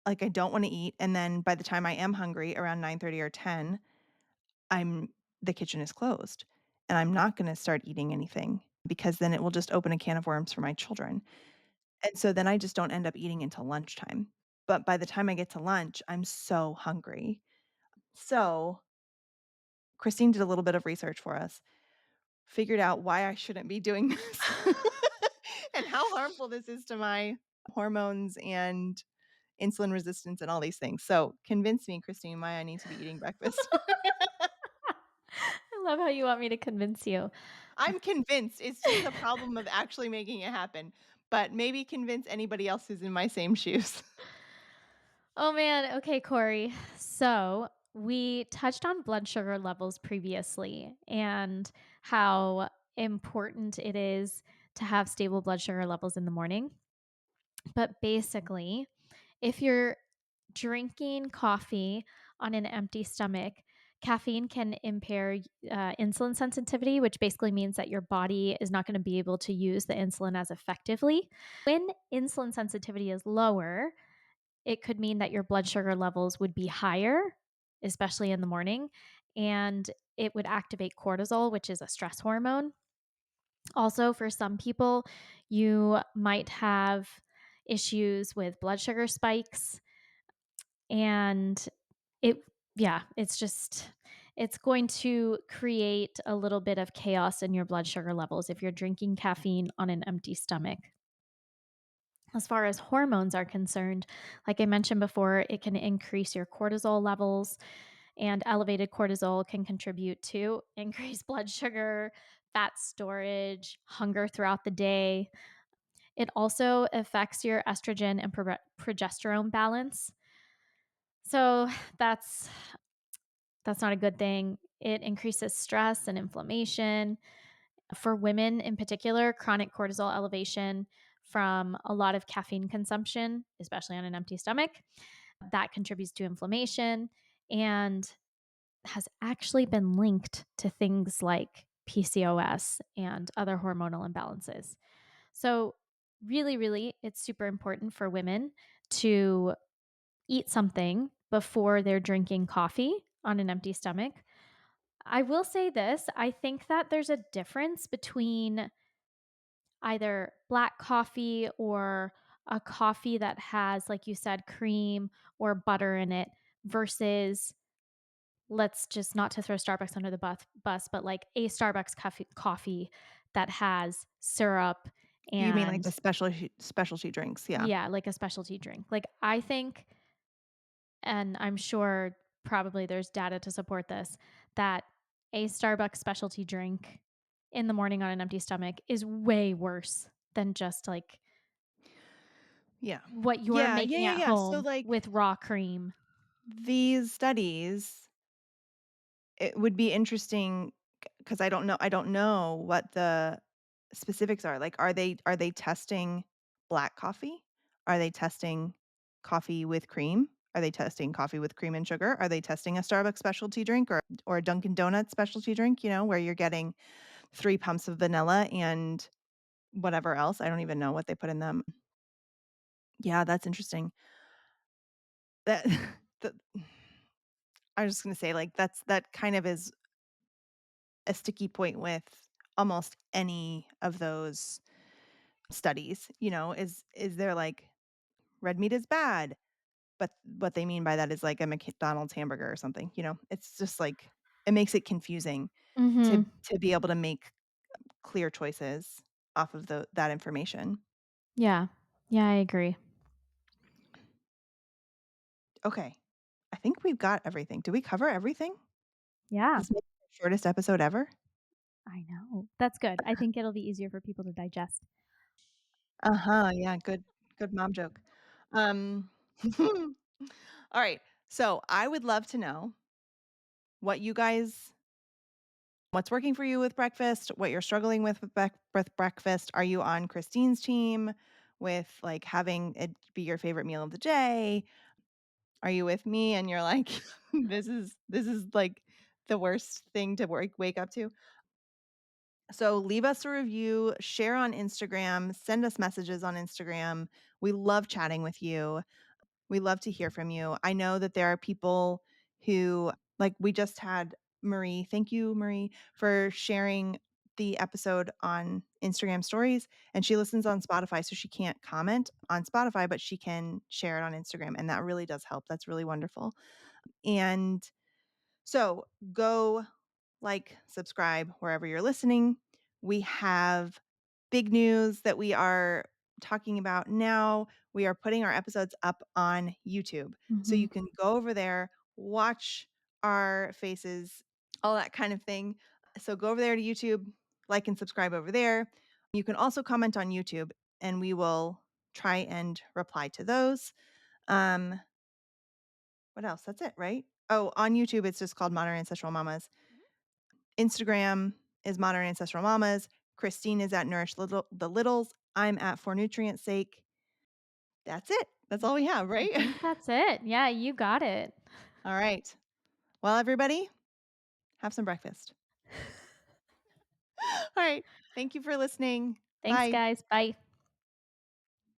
like I don't want to eat, and then by the time I am hungry around 9:30 or 10, I'm the kitchen is closed, and I'm not gonna start eating anything because then it will just open a can of worms for my children, and so then I just don't end up eating until lunchtime, but by the time I get to lunch, I'm so hungry. So, Christine did a little bit of research for us, figured out why I shouldn't be doing this, and how harmful this is to my hormones and insulin resistance and all these things. So, convince me, Christine, why I need to be eating breakfast. I love how you want me to convince you. I'm convinced. It's just the problem of actually making it happen, but maybe convince anybody else who's in my same shoes. Oh man. Okay, Corey. So we touched on blood sugar levels previously and how important it is to have stable blood sugar levels in the morning. But basically, if you're drinking coffee on an empty stomach, caffeine can impair insulin sensitivity, which basically means that your body is not going to be able to use the insulin as effectively. When insulin sensitivity is lower, it could mean that your blood sugar levels would be higher, especially in the morning, and it would activate cortisol, which is a stress hormone. Also, for some people, you might have issues with blood sugar spikes and it yeah, it's going to create a little bit of chaos in your blood sugar levels if you're drinking caffeine on an empty stomach. As far as hormones are concerned, like I mentioned before, it can increase your cortisol levels, and elevated cortisol can contribute to increased blood sugar, fat storage, hunger throughout the day. It also affects your estrogen and progesterone balance. So that's that's not a good thing. It increases stress and inflammation. For women in particular, chronic cortisol elevation from a lot of caffeine consumption, especially on an empty stomach, that contributes to inflammation and has actually been linked to things like PCOS and other hormonal imbalances. So, really, really, it's super important for women to eat something before they're drinking coffee on an empty stomach. I will say this, I think that there's a difference between either black coffee or a coffee that has, like you said, cream or butter in it versus, let's just not to throw Starbucks under the bus, but like a Starbucks coffee that has syrup You mean like the and specialty drinks, yeah. yeah, like a specialty drink. Like I think, and I'm sure probably there's data to support this, that a Starbucks specialty drink in the morning on an empty stomach is way worse than just like Yeah. what you're Yeah, yeah, making yeah, at yeah. So, home like, with raw cream. these studies, it would be interesting because I don't know what the specifics are. Like, are they testing black coffee? Are they testing coffee with cream? Are they testing coffee with cream and sugar? Are they testing a Starbucks specialty drink or a Dunkin' Donuts specialty drink, where you're getting 3 pumps of vanilla and whatever else? I don't even know what they put in them. Yeah, that's interesting. That the I was just gonna say, like, that kind of is a sticky point with almost any of those studies, is they're like, "Red meat is bad," but what they mean by that is like a McDonald's hamburger or something, It's just like it makes it confusing to Mhm. to be able to make clear choices off of that information. Yeah. Yeah, I agree. Okay. I think we've got everything. Did we cover everything? Yeah, This may be the shortest episode ever. I know. That's good. I think it'll be easier for people to digest. Uh-huh, yeah, good mom joke. Um All right. So I would love to know what you guys what's working for you with breakfast, what you're struggling with breakfast. Are you on Christine's team with like having it be your favorite meal of the day? Are you with me and you're like, this is like the worst thing to wake up to? So leave us a review, share on Instagram, send us messages on Instagram. We love chatting with you. We love to hear from you. I know that there are people who, like, we just had Marie. Thank you, Marie, for sharing the episode on Instagram stories. And she listens on Spotify, so she can't comment on Spotify, but she can share it on Instagram. And that really does help. That's really wonderful. And so go like, subscribe wherever you're listening. We have big news that we are talking about now. We are putting our episodes up on YouTube. So Mhm. you can go over there, watch our faces, all that kind of thing. So go over there to YouTube, like and subscribe over there. You can also comment on YouTube and we will try and reply to those. Um, what else? That's it, right? Oh, on YouTube, it's just called Modern Ancestral Mamas. Instagram is Modern Ancestral Mamas. Christine is at the Littles. I'm at For Nutrient's Sake. That's it. That's all we have, I right? think that's it. Yeah, you got it. All right. Well, everybody, have some breakfast. All right. Thank you for listening. Thanks, Bye. guys. Bye.